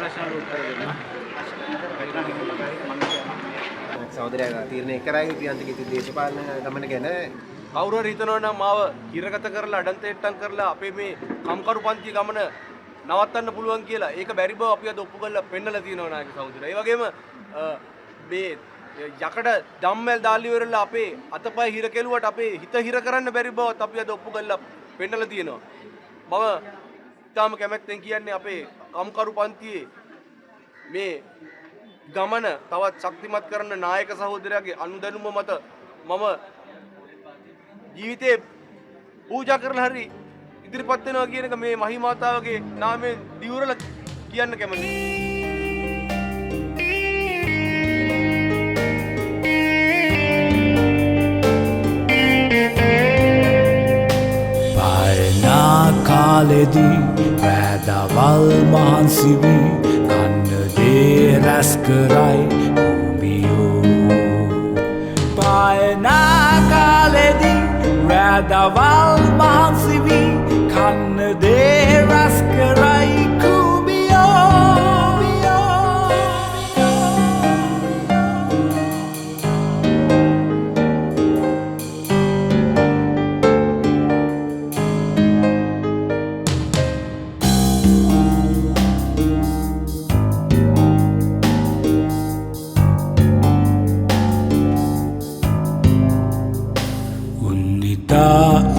ප්‍රශ්නවලට උත්තර දෙන්න. සහෝදරයා තීරණය කරයි පියන්තිගේ දේශපාලන ගමන ගැන කවුරු හරි හිතනවා නම් මාව හිරගත කරලා අඩන්තේට්ටම් කරලා අපේ මේ කම්කරු පන්ති ගමන නවත්තන්න පුළුවන් කියලා ඒක බැරි බව අපි අද ඔප්පු කරලා පෙන්නලා තියෙනවා නායක සහෝදරයා. ඒ වගේම මේ යකඩ ධම්මල් දාලි ඉවරලා අපේ අතපය හිර කෙලුවට අපේ හිත හිර කරන්න බැරි බවත් අපි අද ඔප්පු කරලා පෙන්නලා තියෙනවා. මම තාම කැමැත්තෙන් කියන්නේ අපේ කම්කරු පන්තියේ මේ ගමන තවත් ශක්තිමත් කරන්න නායක සහෝදරයාගේ අනුදැනුම මත මම ජීවිතේ පූජා කරලා හරි ඉදිරිපත් වෙනවා කියන එක මේ මහිමාතාවගේ නාමයෙන් දිවුරලා කියන්න කැමතියි. කාලෙදී රැදවල් මහන්සිවි කන්න දේ රැස් කරයි භූමියෝ පායනා කාලෙදී රැදවල් මහන්සිවි කන්න දේ රැස් කරයි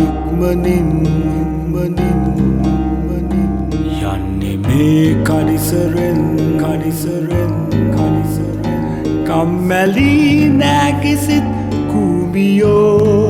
ඉක්මනින් යන්නේ මේ කඩිසරෙන් කම්මැලි නෑ කිසිත් කුඹියෝ